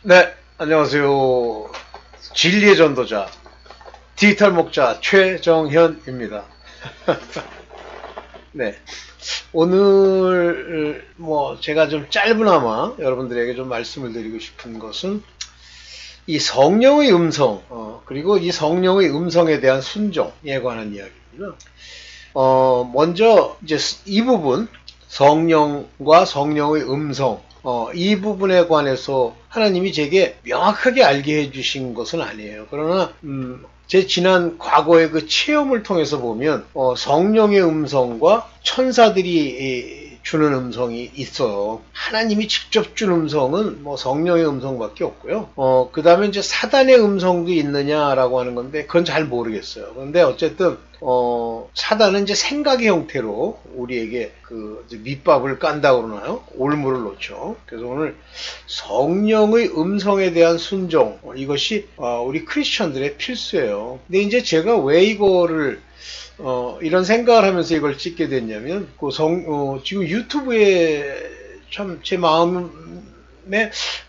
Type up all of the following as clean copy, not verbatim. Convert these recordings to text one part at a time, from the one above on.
네, 안녕하세요. 진리의 전도자, 디지털 목자 최정현입니다. 네, 오늘 제가 좀 짧으나마 여러분들에게 좀 말씀을 드리고 싶은 것은 이 성령의 음성, 그리고 이 성령의 음성에 대한 순종에 관한 이야기입니다. 먼저 이제 이 부분, 성령과 성령의 음성, 이 부분에 관해서 하나님이 제게 명확하게 알게 해주신 것은 아니에요. 그러나 제 지난 과거의 그 체험을 통해서 보면 성령의 음성과 천사들이 주는 음성이 있어요. 하나님이 직접 준 음성은 뭐 성령의 음성밖에 없고요. 그 다음에 이제 사단의 음성도 있느냐라고 하는 건데 그건 잘 모르겠어요. 그런데 어쨌든 사단은 이제 생각의 형태로 우리에게 그 밑밥을 깐다고 그러나요? 올무를 놓죠. 그래서 오늘 성령의 음성에 대한 순종, 이것이 우리 크리스천들의 필수예요. 근데 이제 제가 왜 이거를 이런 생각을 하면서 이걸 찍게 됐냐면, 지금 유튜브에 참 제 마음에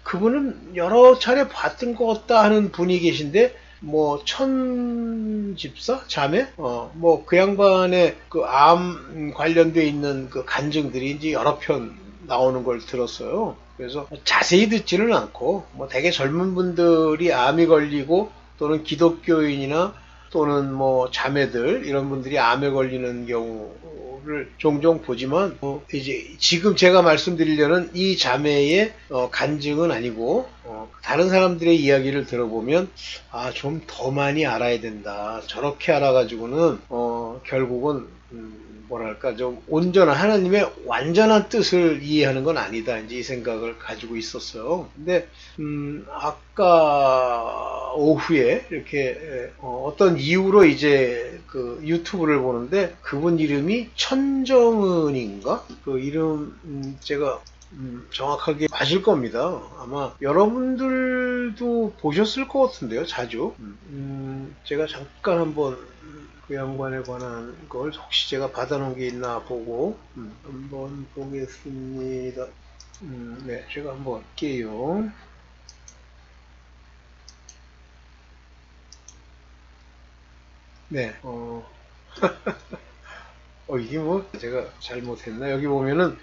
그분은 여러 차례 봤던 것 같다 하는 분이 계신데, 뭐, 천집사? 자매? 뭐, 그 양반의 그 암 관련돼 있는 그 간증들이 이제 여러 편 나오는 걸 들었어요. 그래서 자세히 듣지는 않고, 뭐, 되게 젊은 분들이 암이 걸리고, 또는 기독교인이나 또는 뭐 자매들 이런 분들이 암에 걸리는 경우를 종종 보지만 이제 지금 제가 말씀드리려는 이 자매의 간증은 아니고 다른 사람들의 이야기를 들어보면 좀 더 많이 알아야 된다. 저렇게 알아가지고는 결국은 뭐랄까 좀 온전한 하나님의 완전한 뜻을 이해하는 건 아니다. 이제 이 생각을 가지고 있었어요. 근데 아까 오후에 이렇게 어떤 이유로 이제 그 유튜브를 보는데 그분 이름이 천정은인가? 그 이름 제가 정확하게 맞을 겁니다. 아마 여러분들도 보셨을 것 같은데요, 자주. 제가 잠깐 한번 그 양반에 관한 걸 혹시 제가 받아놓은 게 있나 보고 한번 보겠습니다. 네, 제가 한번 할게요. 네, 이게 뭐 제가 잘못했나? 여기 보면은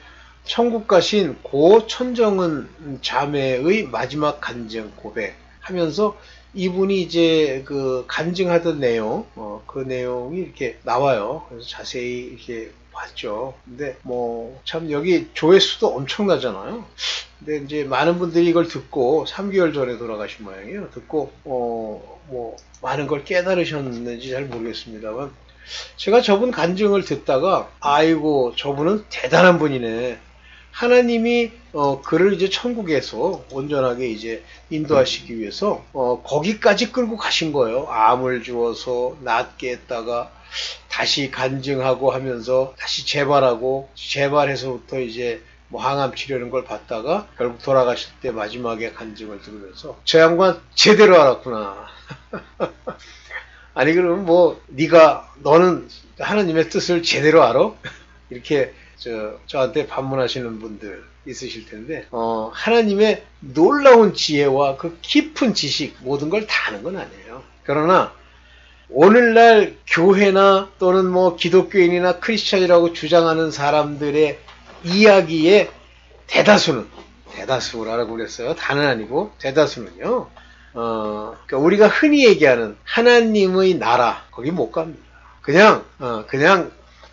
천국 가신 고 천정은 자매의 마지막 간증 고백 하면서 이분이 이제 그 간증하던 내용, 그 내용이 이렇게 나와요. 그래서 자세히 이렇게 봤죠. 근데 뭐 참 여기 조회수도 엄청나잖아요. 근데 이제 많은 분들이 이걸 듣고 3개월 전에 돌아가신 모양이에요. 듣고 뭐 많은 걸 깨달으셨는지 잘 모르겠습니다만 제가 저분 간증을 듣다가 아이고 저분은 대단한 분이네. 하나님이 그를 이제 천국에서 온전하게 이제 인도하시기 위해서 거기까지 끌고 가신 거예요. 암을 주어서 낫게 했다가 다시 간증하고 하면서 다시 재발하고 재발해서부터 이제 뭐 항암 치료하는 걸 받다가 결국 돌아가실 때 마지막에 간증을 들으면서 저 양반 제대로 알았구나. 아니 그러면 뭐 너는 하나님의 뜻을 제대로 알아? 이렇게 저한테 반문하시는 분들 있으실 텐데 하나님의 놀라운 지혜와 그 깊은 지식 모든 걸 다 아는 건 아니에요. 그러나 오늘날 교회나 또는 뭐 기독교인이나 크리스찬이라고 주장하는 사람들의 이야기의 대다수라고 그랬어요. 다는 아니고 대다수는요. 그러니까 우리가 흔히 얘기하는 하나님의 나라 거기 못 갑니다. 그냥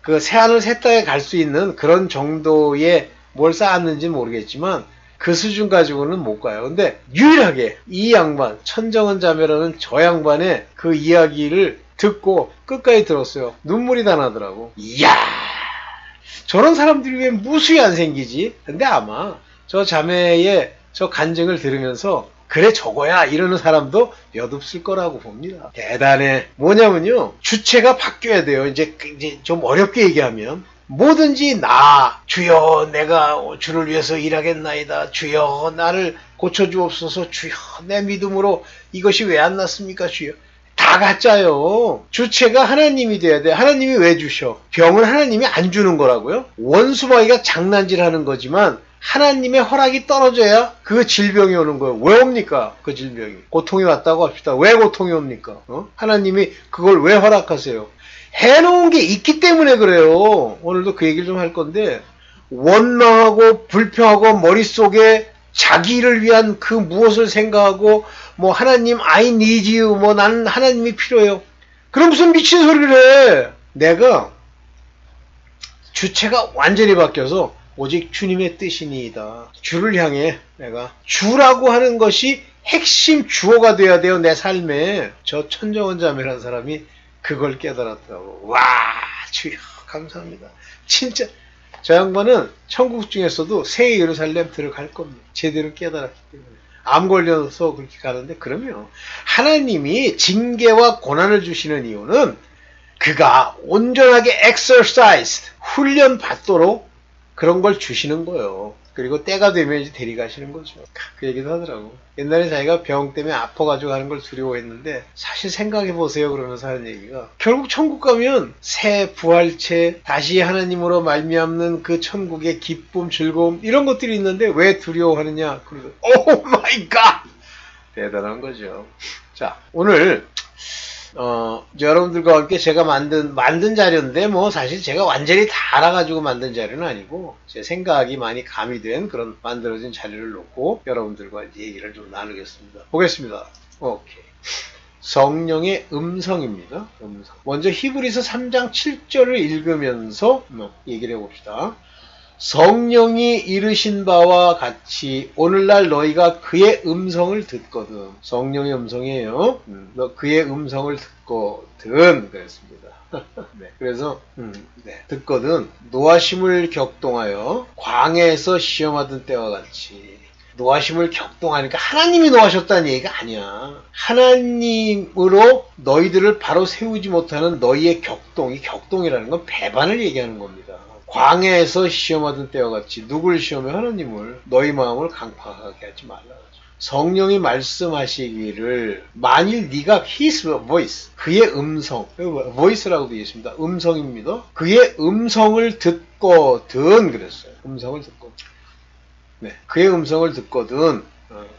그 새하늘 새 땅에 갈 수 있는 그런 정도의 뭘 쌓았는지 모르겠지만 그 수준 가지고는 못 가요. 근데 유일하게 이 양반 천정은 자매라는 저 양반의 그 이야기를 듣고 끝까지 들었어요. 눈물이 다 나더라고. 이야 저런 사람들이 왜 무수히 안 생기지? 근데 아마 저 자매의 저 간증을 들으면서 그래 저거야 이러는 사람도 몇 없을 거라고 봅니다. 대단해. 뭐냐면요. 주체가 바뀌어야 돼요. 이제 좀 어렵게 얘기하면 뭐든지 주여 내가 주를 위해서 일하겠나이다. 주여 나를 고쳐주옵소서. 주여 내 믿음으로 이것이 왜 안 났습니까? 주여. 다 가짜요. 주체가 하나님이 돼야 돼. 하나님이 왜 주셔? 병은 하나님이 안 주는 거라고요? 원수마귀가 장난질하는 거지만 하나님의 허락이 떨어져야 그 질병이 오는 거예요. 왜 옵니까? 그 질병이. 고통이 왔다고 합시다. 왜 고통이 옵니까? 하나님이 그걸 왜 허락하세요? 해놓은 게 있기 때문에 그래요. 오늘도 그 얘기를 좀 할 건데, 원망하고 불평하고 머릿속에 자기를 위한 그 무엇을 생각하고, 뭐 하나님 I need you, 뭐 나는 하나님이 필요해요. 그럼 무슨 미친 소리를 해? 내가 주체가 완전히 바뀌어서 오직 주님의 뜻이니이다. 주를 향해 내가 주라고 하는 것이 핵심 주어가 돼야 돼요. 내 삶에. 저 천정원 자매라는 사람이 그걸 깨달았다고. 와, 주여 감사합니다. 진짜 저 양반은 천국 중에서도 새 예루살렘 들어갈 겁니다. 제대로 깨달았기 때문에. 암 걸려서 그렇게 가는데, 그러면 하나님이 징계와 고난을 주시는 이유는 그가 온전하게 exercised, 훈련 받도록 그런 걸 주시는 거예요. 그리고 때가 되면 이제 데려가시는 거죠. 그 얘기도 하더라고. 옛날에 자기가 병 때문에 아파가지고 하는 걸 두려워했는데, 사실 생각해보세요 그러면서 하는 얘기가, 결국 천국 가면 새 부활체, 다시 하나님으로 말미암는 그 천국의 기쁨, 즐거움, 이런 것들이 있는데 왜 두려워하느냐. 그래서 오 마이 갓! 대단한 거죠. 자, 오늘 여러분들과 함께 제가 만든 자료인데, 뭐, 사실 제가 완전히 다 알아가지고 만든 자료는 아니고, 제 생각이 많이 가미된 그런 만들어진 자료를 놓고, 여러분들과 얘기를 좀 나누겠습니다. 보겠습니다. 오케이. 성령의 음성입니다. 음성. 먼저 히브리서 3장 7절을 읽으면서 얘기를 해봅시다. 성령이 이르신 바와 같이 오늘날 너희가 그의 음성을 듣거든. 성령의 음성이에요. 너 그의 음성을 듣거든 그랬습니다. 네, 그래서 듣거든 노하심을 격동하여 광야에서 시험하던 때와 같이. 노하심을 격동하니까 하나님이 노하셨다는 얘기가 아니야. 하나님으로 너희들을 바로 세우지 못하는 너희의 격동. 이 격동이라는 건 배반을 얘기하는 겁니다. 광야에서 시험하던 때와 같이. 누굴 시험해? 하나님을. 너희 마음을 강팍하게 하지 말라. 성령이 말씀하시기를, 만일 네가 his voice, 그의 음성, voice라고 되어 있습니다. 음성입니다. 그의 음성을 듣거든 그랬어요. 음성을 듣거든. 네, 그의 음성을 듣거든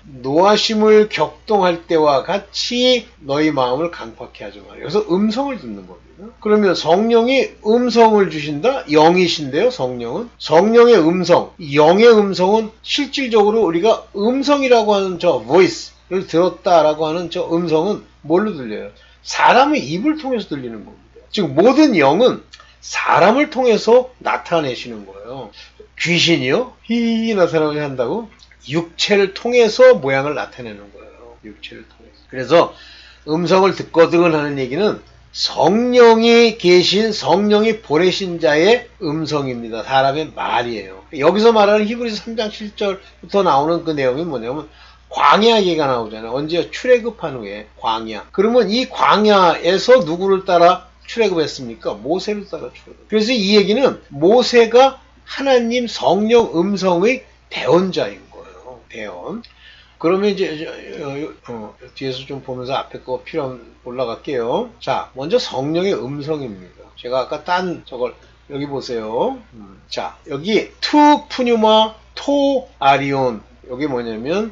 노하심을 격동할 때와 같이 너희 마음을 강팍해 하지 말아요. 여기서 음성을 듣는 겁니다. 그러면 성령이 음성을 주신다? 영이신데요, 성령은. 성령의 음성, 영의 음성은 실질적으로 우리가 음성이라고 하는 저 voice를 들었다라고 하는 저 음성은 뭘로 들려요? 사람의 입을 통해서 들리는 겁니다. 즉 모든 영은 사람을 통해서 나타내시는 거예요. 귀신이요? 히 나타나게 한다고? 육체를 통해서 모양을 나타내는 거예요. 육체를 통해서. 그래서 음성을 듣거든 하는 얘기는 성령이 계신, 성령이 보내신 자의 음성입니다. 사람의 말이에요. 여기서 말하는 히브리서 3장 7절부터 나오는 그 내용이 뭐냐면 광야 얘기가 나오잖아요. 언제? 출애굽한 후에 광야. 그러면 이 광야에서 누구를 따라 출애굽했습니까? 모세를 따라 출애굽. 그래서 이 얘기는 모세가 하나님 성령 음성의 대언자인 거예요. 대언. 그러면 이제 뒤에서 좀 보면서 앞에 거 필요하면 올라갈게요. 자, 먼저 성령의 음성입니다. 제가 아까 딴 저걸 여기 보세요. 자, 여기 투 푸뉴마 토 아리온. 여기 뭐냐면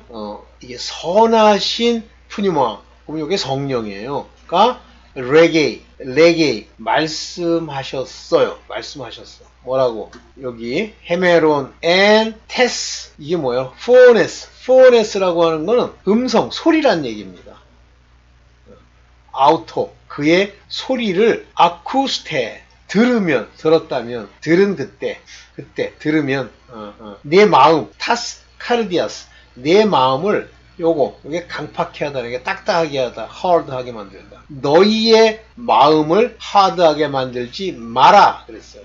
이게 선하신 푸뉴마. 그럼 이게 성령이에요. 그러니까 레게이 말씀하셨어요. 뭐라고? 여기 헤메론 앤 테스. 이게 뭐예요? 포네스라고 하는 거는 음성, 소리란 얘기입니다. 아우토, 그의 소리를 아쿠스테, 들었다면, 들은 그때 들으면 내 마음, 타스 카르디아스, 내 마음을 요게 강팍해 하다, 이게 딱딱하게 하다, 하드하게 만들다. 너희의 마음을 하드하게 만들지 마라 그랬어요.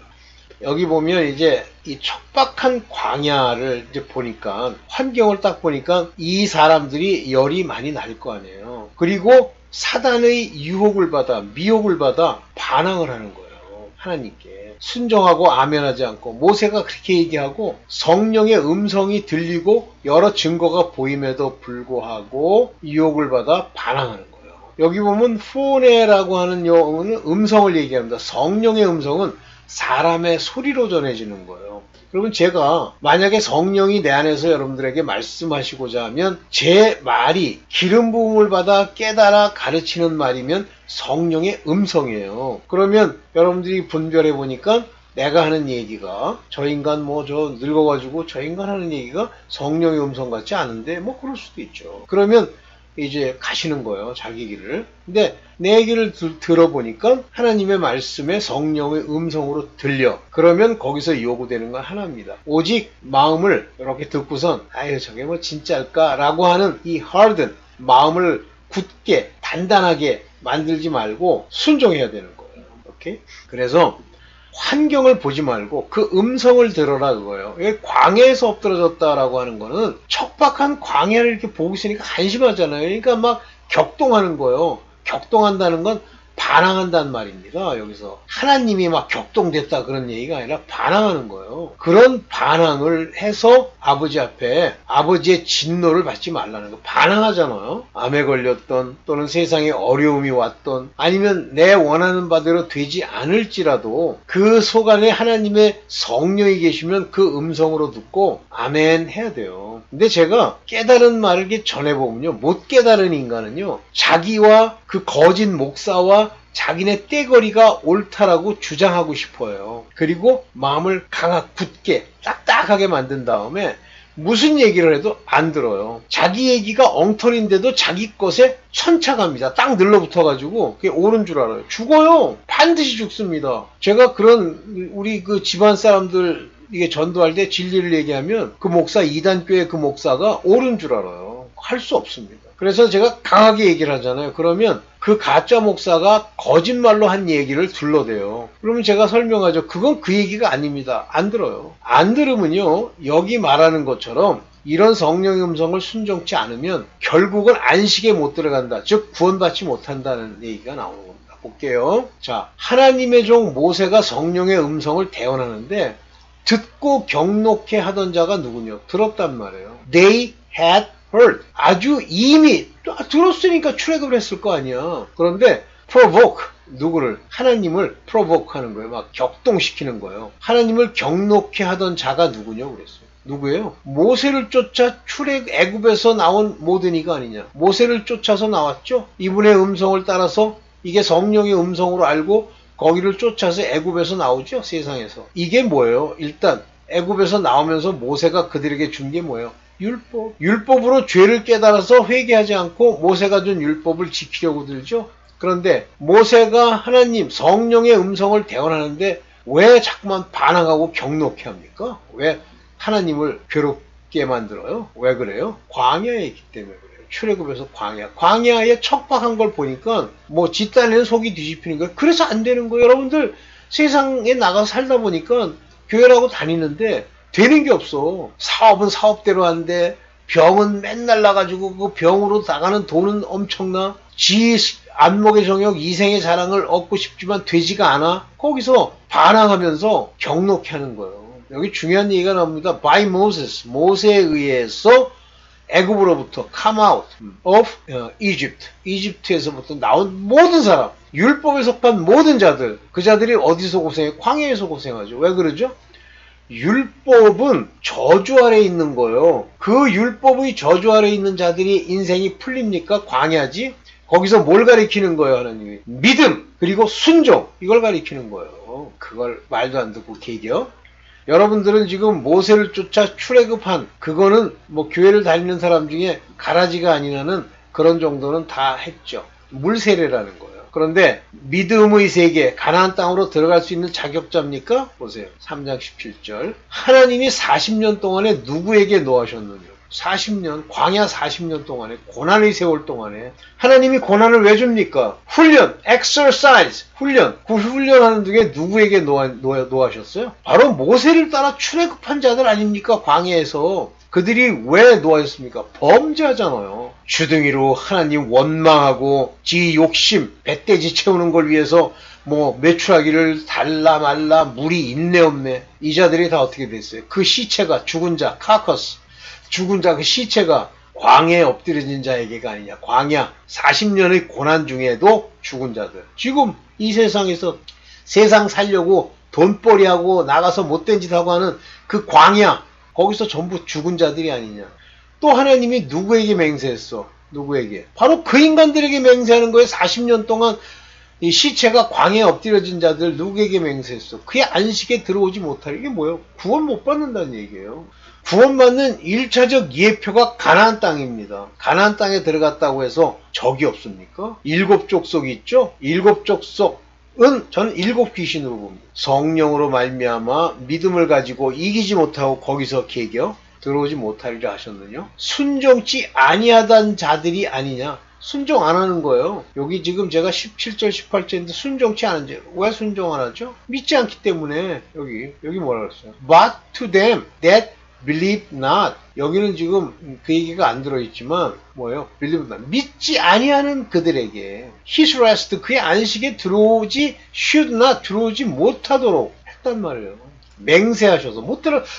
여기 보면 이제 이 척박한 광야를 이제 보니까, 환경을 딱 보니까 이 사람들이 열이 많이 날 거 아니에요. 그리고 사단의 유혹을 받아, 미혹을 받아 반항을 하는 거예요. 하나님께 순종하고 아멘하지 않고. 모세가 그렇게 얘기하고 성령의 음성이 들리고 여러 증거가 보임에도 불구하고 유혹을 받아 반항하는 거예요. 여기 보면 후네라고 하는 용어는 음성을 얘기합니다. 성령의 음성은 사람의 소리로 전해지는 거예요. 그러면 제가 만약에 성령이 내 안에서 여러분들에게 말씀하시고자 하면 제 말이 기름 부음을 받아 깨달아 가르치는 말이면 성령의 음성이에요. 그러면 여러분들이 분별해 보니까 내가 하는 얘기가 저 인간 뭐 저 늙어가지고 저 인간 하는 얘기가 성령의 음성 같지 않은데 뭐 그럴 수도 있죠. 그러면 이제 가시는 거예요. 자기 길을. 근데 내 얘기를 들어보니까 하나님의 말씀에 성령의 음성으로 들려. 그러면 거기서 요구되는 건 하나입니다. 오직 마음을 이렇게 듣고선 아유 저게 뭐 진짜일까? 라고 하는 이 harden, 마음을 굳게 단단하게 만들지 말고 순종해야 되는 거예요. 오케이? 그래서 환경을 보지 말고 그 음성을 들어라 그거예요. 광야에서 엎드러졌다라고 하는 거는 척박한 광야를 이렇게 보고 있으니까 한심하잖아요. 그러니까 막 격동하는 거예요. 격동한다는 건 반항한다는 말입니다. 여기서 하나님이 막 격동됐다 그런 얘기가 아니라 반항하는 거예요. 그런 반항을 해서 아버지 앞에 아버지의 진노를 받지 말라는 거. 반항하잖아요. 암에 걸렸던 또는 세상에 어려움이 왔던 아니면 내 원하는 바대로 되지 않을지라도 그 속 안에 하나님의 성령이 계시면 그 음성으로 듣고 아멘 해야 돼요. 근데 제가 깨달은 말을 이렇게 전해보면요. 못 깨달은 인간은요. 자기와 그 거짓 목사와 자기네 떼거리가 옳다라고 주장하고 싶어요. 그리고 마음을 굳게 딱딱하게 만든 다음에 무슨 얘기를 해도 안 들어요. 자기 얘기가 엉터리인데도 자기 것에 천착합니다. 딱 늘러붙어가지고 그게 옳은 줄 알아요. 죽어요. 반드시 죽습니다. 제가 그런 우리 그 집안 사람들 이게 전도할 때 진리를 얘기하면 그 목사 이단교회 그 목사가 옳은 줄 알아요. 할 수 없습니다. 그래서 제가 강하게 얘기를 하잖아요. 그러면 그 가짜 목사가 거짓말로 한 얘기를 둘러대요. 그러면 제가 설명하죠. 그건 그 얘기가 아닙니다. 안 들어요. 안 들으면요. 여기 말하는 것처럼 이런 성령의 음성을 순종치 않으면 결국은 안식에 못 들어간다. 즉 구원받지 못한다는 얘기가 나오는 겁니다. 볼게요. 자, 하나님의 종 모세가 성령의 음성을 대언하는데 듣고 경록해 하던 자가 누구냐? 들었단 말이에요. They had heard. 아주 이미 들었으니까 출애굽을 했을 거 아니야. 그런데 provoke. 누구를? 하나님을 provoke 하는 거예요. 막 격동시키는 거예요. 하나님을 경록해 하던 자가 누구냐고 그랬어요. 누구예요? 모세를 쫓아 애굽에서 나온 모든 이가 아니냐. 모세를 쫓아서 나왔죠. 이분의 음성을 따라서 이게 성령의 음성으로 알고 거기를 쫓아서 애굽에서 나오죠. 세상에서. 이게 뭐예요? 일단 애굽에서 나오면서 모세가 그들에게 준 게 뭐예요? 율법. 율법으로 죄를 깨달아서 회개하지 않고 모세가 준 율법을 지키려고 들죠. 그런데 모세가 하나님 성령의 음성을 대언하는데 왜 자꾸만 반항하고 경록해 합니까? 왜 하나님을 괴롭게 만들어요? 왜 그래요? 광야에 있기 때문에 그래요. 출애굽에서 광야에 척박한 걸 보니까 뭐 짓달리는 속이 뒤집히는 거예요. 그래서 안 되는 거예요. 여러분들 세상에 나가서 살다 보니까 교회라고 다니는데 되는 게 없어. 사업은 사업대로 하는데 병은 맨날 나가지고 그 병으로 나가는 돈은 엄청나. 지 안목의 정욕, 이생의 자랑을 얻고 싶지만 되지가 않아. 거기서 반항하면서 경록해 하는 거예요. 여기 중요한 얘기가 나옵니다. By Moses, 모세에 의해서 애굽으로부터 come out of Egypt, 이집트에서부터 나온 모든 사람, 율법에 속한 모든 자들, 그 자들이 어디서 고생해? 광야에서 고생하죠. 왜 그러죠? 율법은 저주 아래 있는 거예요. 그 율법의 저주 아래 있는 자들이 인생이 풀립니까? 광야지. 거기서 뭘 가리키는 거예요, 하나님이? 믿음, 그리고 순종, 이걸 가리키는 거예요. 그걸 말도 안 듣고 개겨. 여러분들은 지금 모세를 쫓아 출애굽한 그거는 뭐 교회를 다니는 사람 중에 가라지가 아니라는 그런 정도는 다 했죠. 물세례라는 거예요. 그런데 믿음의 세계, 가나안 땅으로 들어갈 수 있는 자격자입니까? 보세요. 3장 17절. 하나님이 40년 동안에 누구에게 노하셨느냐? 40년, 광야 40년 동안에, 고난의 세월 동안에 하나님이 고난을 왜 줍니까? 훈련, exercise, 훈련. 그 훈련하는 중에 누구에게 노하셨어요? 바로 모세를 따라 출애굽한 자들 아닙니까? 광야에서. 그들이 왜 노하셨습니까? 범죄하잖아요. 주둥이로 하나님 원망하고 지 욕심, 배떼지 채우는 걸 위해서 뭐 매출하기를 달라 말라 물이 있네 없네. 이 자들이 다 어떻게 됐어요? 그 시체가 죽은 자, 카커스. 죽은 자 그 시체가 광야에 엎드려진 자에게가 아니냐. 광야 40년의 고난 중에도 죽은 자들. 지금 이 세상에서 세상 살려고 돈벌이하고 나가서 못된 짓 하고 하는 그 광야, 거기서 전부 죽은 자들이 아니냐. 또 하나님이 누구에게 맹세했어? 누구에게? 바로 그 인간들에게 맹세하는 거예요. 40년 동안 이 시체가 광야에 엎드려진 자들 누구에게 맹세했어? 그의 안식에 들어오지 못할. 이게 뭐예요? 구원 못 받는다는 얘기예요. 구원받는 1차적 예표가 가나안 땅입니다. 가나안 땅에 들어갔다고 해서 적이 없습니까? 7족속이 있죠? 7족속은 저는 7귀신으로 봅니다. 성령으로 말미암아 믿음을 가지고 이기지 못하고 거기서 개겨 들어오지 못하리라 하셨느냐? 순종치 아니하던 자들이 아니냐? 순종 안 하는 거예요. 여기 지금 제가 17절 18절인데 순종치 않은 자. 왜 순종 안 하죠? 믿지 않기 때문에. 여기 뭐라 그랬어요? But to them that believe not. 여기는 지금 그 얘기가 안 들어있지만 뭐예요? believe not. 믿지 아니하는 그들에게 his rest, 그의 안식에 should not, 들어오지 못하도록 했단 말이에요. 맹세하셔서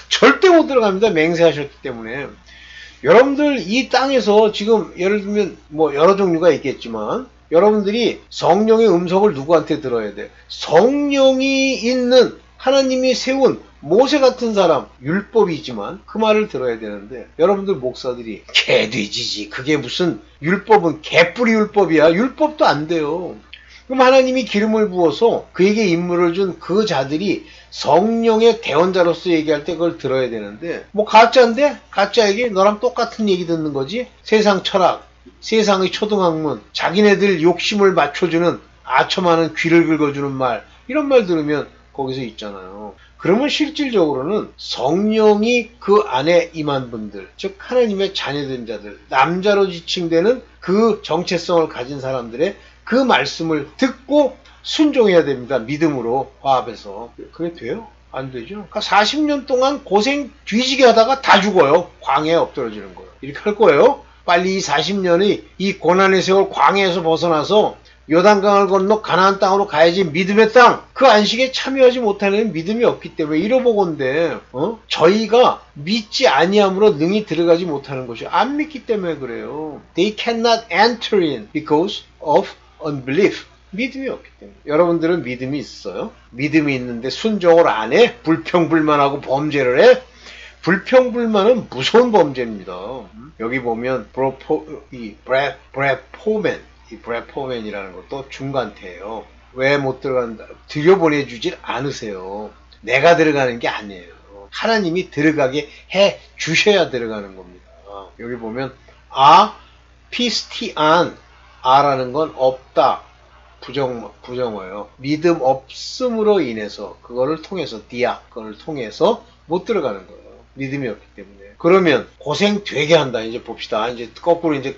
절대 못 들어갑니다. 맹세하셨기 때문에. 여러분들 이 땅에서 지금 예를 들면 뭐 여러 종류가 있겠지만 여러분들이 성령의 음성을 누구한테 들어야 돼? 성령이 있는 하나님이 세운 모세 같은 사람, 율법이지만 그 말을 들어야 되는데 여러분들 목사들이 개돼지지, 그게 무슨 율법은 개뿌리 율법이야. 율법도 안 돼요. 그럼 하나님이 기름을 부어서 그에게 임무를 준 그 자들이 성령의 대언자로서 얘기할 때 그걸 들어야 되는데 뭐 가짜인데? 가짜 얘기? 너랑 똑같은 얘기 듣는 거지? 세상 철학, 세상의 초등학문, 자기네들 욕심을 맞춰주는 아첨하는 귀를 긁어주는 말, 이런 말 들으면 거기서 있잖아요. 그러면 실질적으로는 성령이 그 안에 임한 분들, 즉 하나님의 자녀된 자들, 남자로 지칭되는 그 정체성을 가진 사람들의 그 말씀을 듣고 순종해야 됩니다. 믿음으로 화합해서. 그게 돼요? 안 되죠. 그러니까 40년 동안 고생 뒤지게 하다가 다 죽어요. 광야에 엎드러지는 거예요. 이렇게 할 거예요. 빨리 이 40년의 이 고난의 세월 광야에서 벗어나서 요단강을 건너 가나안 땅으로 가야지. 믿음의 땅, 그 안식에 참여하지 못하는 믿음이 없기 때문에 이러보건데 저희가 믿지 아니함으로 능히 들어가지 못하는 것이 안 믿기 때문에 그래요. They cannot enter in because of unbelief. 믿음이 없기 때문에. 여러분들은 믿음이 있어요? 믿음이 있는데 순종을 안 해? 불평불만하고 범죄를 해? 불평불만은 무서운 범죄입니다. 여기 보면 브래포맨이라는 것도 중간태예요. 왜 못 들어간다? 들여보내주질 않으세요. 내가 들어가는 게 아니에요. 하나님이 들어가게 해 주셔야 들어가는 겁니다. 여기 보면 피스티안, 아라는 건 없다, 부정어예요. 믿음 없음으로 인해서, 그거를 통해서 그거를 통해서 못 들어가는 거예요. 믿음이 없기 때문에. 그러면 고생 되게 한다. 이제 봅시다. 이제 거꾸로 이제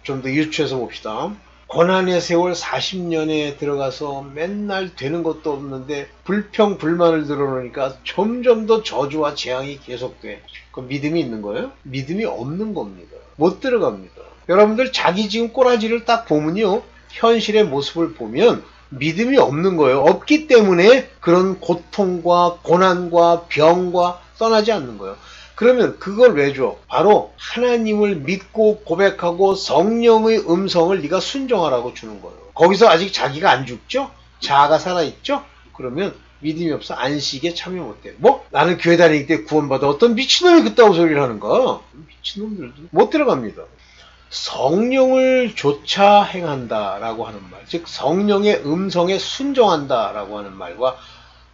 좀 더 유추해서 봅시다. 고난의 세월 40년에 들어가서 맨날 되는 것도 없는데 불평불만을 들어놓으니까 점점 더 저주와 재앙이 계속돼. 그럼 믿음이 있는 거예요? 믿음이 없는 겁니다. 못 들어갑니다. 여러분들 자기 지금 꼬라지를 딱 보면요, 현실의 모습을 보면 믿음이 없는 거예요. 없기 때문에 그런 고통과 고난과 병과 떠나지 않는 거예요. 그러면 그걸 왜 줘? 바로 하나님을 믿고 고백하고 성령의 음성을 네가 순종하라고 주는 거예요. 거기서 아직 자기가 안 죽죠? 자아가 살아있죠? 그러면 믿음이 없어 안식에 참여 못해. 뭐? 나는 교회 다니기 때 구원받아. 어떤 미친놈이 그따구 소리를 하는가? 미친놈들도 못 들어갑니다. 성령을 좇아 행한다라고 하는 말, 즉 성령의 음성에 순종한다라고 하는 말과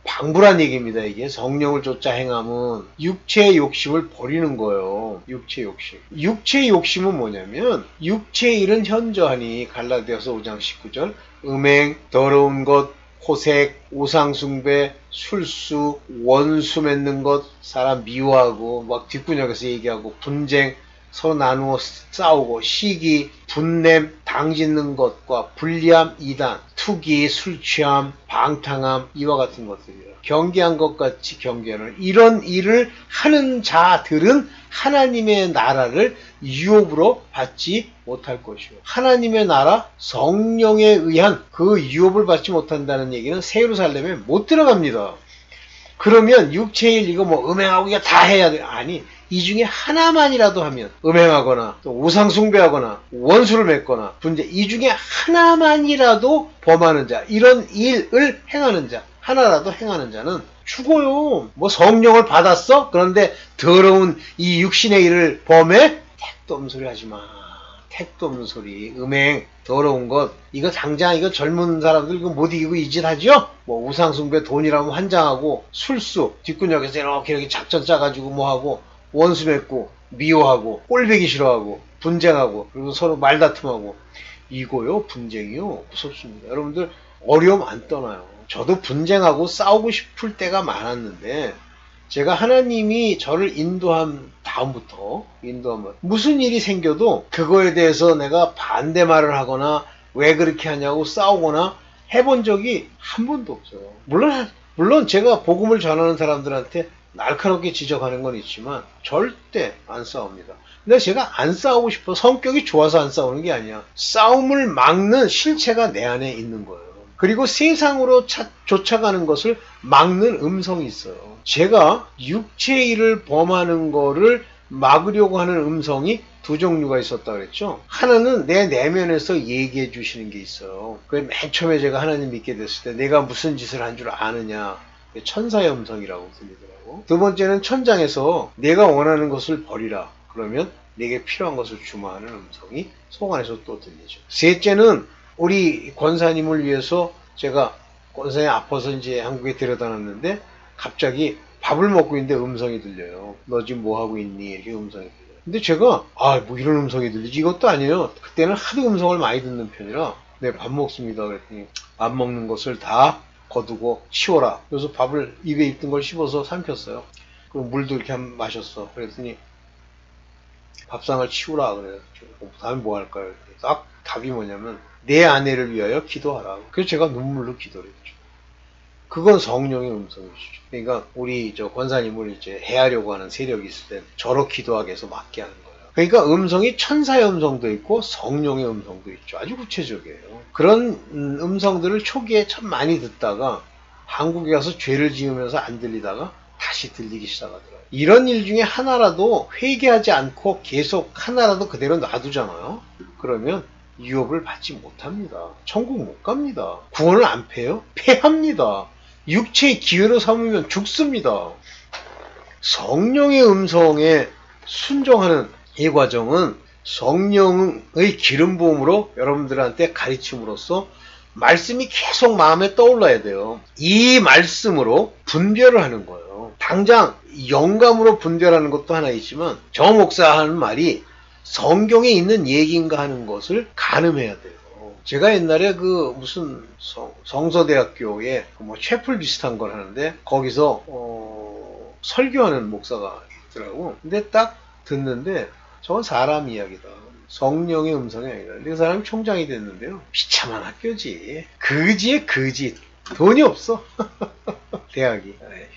방불한 얘기입니다. 이게 성령을 좇아 행함은 육체의 욕심을 버리는 거예요. 육체의 욕심. 육체의 욕심은 뭐냐면 육체의 일은 현저하니 갈라디아서 5장 19절 음행, 더러운 것, 호색, 우상숭배, 술수, 원수 맺는 것, 사람 미워하고 막 뒷구녕에서 얘기하고 분쟁, 서로 나누어 싸우고 시기, 분냄, 당짓는 것과 불리함, 이단, 투기, 술취함, 방탕함, 이와 같은 것들이에요. 경계한 것 같이 경계하는 이런 일을 하는 자들은 하나님의 나라를 유업으로 받지 못할 것이요. 하나님의 나라, 성령에 의한 그 유업을 받지 못한다는 얘기는 새 예루살렘에 못 들어갑니다. 그러면 육체의 일, 이거 뭐 음행하고 이거 다 해야 돼. 아니, 이 중에 하나만이라도 하면, 음행하거나 또 우상숭배하거나 원수를 맺거나 분쟁, 이 중에 하나만이라도 범하는 자, 이런 일을 행하는 자, 하나라도 행하는 자는 죽어요. 뭐 성령을 받았어? 그런데 더러운 이 육신의 일을 범해? 택도 없는 소리 하지 마. 택도 없는 소리, 음행, 더러운 것, 이거 당장 이거 젊은 사람들 이거 못 이기고 이 짓 하죠? 뭐 우상숭배 돈이라면 환장하고 술수, 뒷구녕에서 이렇게 작전 짜가지고 뭐 하고 원수 맺고 미워하고 꼴배기 싫어하고 분쟁하고 그리고 서로 말다툼하고 이거요 분쟁이요 무섭습니다. 여러분들 어려움 안 떠나요. 저도 분쟁하고 싸우고 싶을 때가 많았는데 제가 하나님이 저를 인도한 다음부터 무슨 일이 생겨도 그거에 대해서 내가 반대말을 하거나 왜 그렇게 하냐고 싸우거나 해본 적이 한 번도 없어요. 물론 제가 복음을 전하는 사람들한테 날카롭게 지적하는 건 있지만 절대 안 싸웁니다. 근데 제가 안 싸우고 싶어 성격이 좋아서 안 싸우는 게 아니야. 싸움을 막는 실체가 내 안에 있는 거예요. 그리고 세상으로 쫓아가는 것을 막는 음성이 있어요. 제가 육체의 일을 범하는 거를 막으려고 하는 음성이 두 종류가 있었다 그랬죠. 하나는 내 내면에서 얘기해 주시는 게 있어요. 그게 맨 처음에 제가 하나님 믿게 됐을 때 내가 무슨 짓을 한 줄 아느냐. 천사의 음성이라고 들리더라고. 두 번째는 천장에서 내가 원하는 것을 버리라. 그러면 내게 필요한 것을 주마 하는 음성이 속 안에서 또 들리죠. 셋째는 우리 권사님을 위해서 제가 권사님 아파서 이제 한국에 데려다 놨는데 갑자기 밥을 먹고 있는데 음성이 들려요. 너 지금 뭐 하고 있니? 이렇게 음성이 들려요. 근데 제가 뭐 이런 음성이 들리지? 이것도 아니에요. 그때는 하도 음성을 많이 듣는 편이라 네, 밥 먹습니다. 그랬더니 밥 먹는 것을 다 거두고 치워라. 그래서 밥을 입에 있던 걸 씹어서 삼켰어요. 그럼 물도 이렇게 마셨어. 그랬더니 밥상을 치우라 그래요. 다음에 뭐 할까요? 딱 답이 뭐냐면 내 아내를 위하여 기도하라. 그래서 제가 눈물로 기도를 했죠. 그건 성령의 음성이시죠. 그러니까 우리 권사님을 이제 해하려고 하는 세력이 있을 때 저로 기도하게 해서 막게 하는 거예요. 그러니까 음성이 천사의 음성도 있고 성령의 음성도 있죠. 아주 구체적이에요. 그런 음성들을 초기에 참 많이 듣다가 한국에 가서 죄를 지으면서 안 들리다가 다시 들리기 시작하더라고요. 이런 일 중에 하나라도 회개하지 않고 계속 하나라도 그대로 놔두잖아요. 그러면 유업을 받지 못합니다. 천국 못 갑니다. 구원을 안 패요? 패합니다. 육체의 기회로 삼으면 죽습니다. 성령의 음성에 순종하는 이 과정은 성령의 기름 부음으로 여러분들한테 가르침으로써 말씀이 계속 마음에 떠올라야 돼요. 이 말씀으로 분별을 하는 거예요. 당장 영감으로 분별하는 것도 하나 있지만 저 목사 하는 말이 성경에 있는 얘기인가 하는 것을 가늠해야 돼요. 제가 옛날에 무슨 성서대학교에 뭐 채플 비슷한 걸 하는데 거기서 설교하는 목사가 있더라고. 근데 딱 듣는데 저건 사람 이야기다. 성령의 음성이 아니라. 그 사람이 총장이 됐는데요. 비참한 학교지. 거지에 거지. 돈이 없어. 대학이.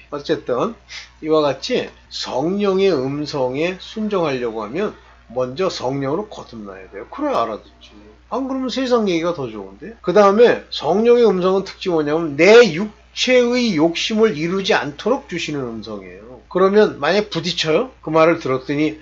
어쨌든 이와 같이 성령의 음성에 순종하려고 하면 먼저 성령으로 거듭나야 돼요. 그래야 알아듣지. 안 그러면 세상 얘기가 더 좋은데? 그 다음에 성령의 음성은 특징이 뭐냐면 내 육체의 욕심을 이루지 않도록 주시는 음성이에요. 그러면 만약 부딪혀요? 그 말을 들었더니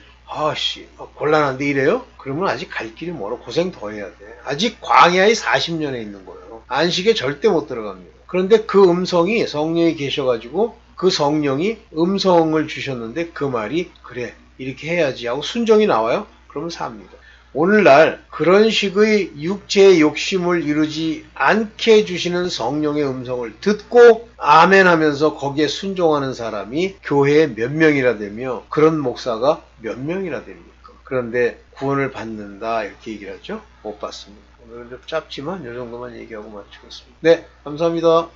곤란한데 이래요? 그러면 아직 갈 길이 멀어. 고생 더 해야 돼. 아직 광야의 40년에 있는 거예요. 안식에 절대 못 들어갑니다. 그런데 그 음성이 성령이 계셔가지고 그 성령이 음성을 주셨는데 그 말이 그래 이렇게 해야지 하고 순종이 나와요? 그러면 삽니다. 오늘날 그런 식의 육체의 욕심을 이루지 않게 해주시는 성령의 음성을 듣고 아멘 하면서 거기에 순종하는 사람이 교회에 몇 명이나 되며 그런 목사가 몇 명이나 됩니까? 그런데 구원을 받는다 이렇게 얘기를 하죠? 못 받습니다. 오늘은 좀 짧지만 이 정도만 얘기하고 마치겠습니다. 네, 감사합니다.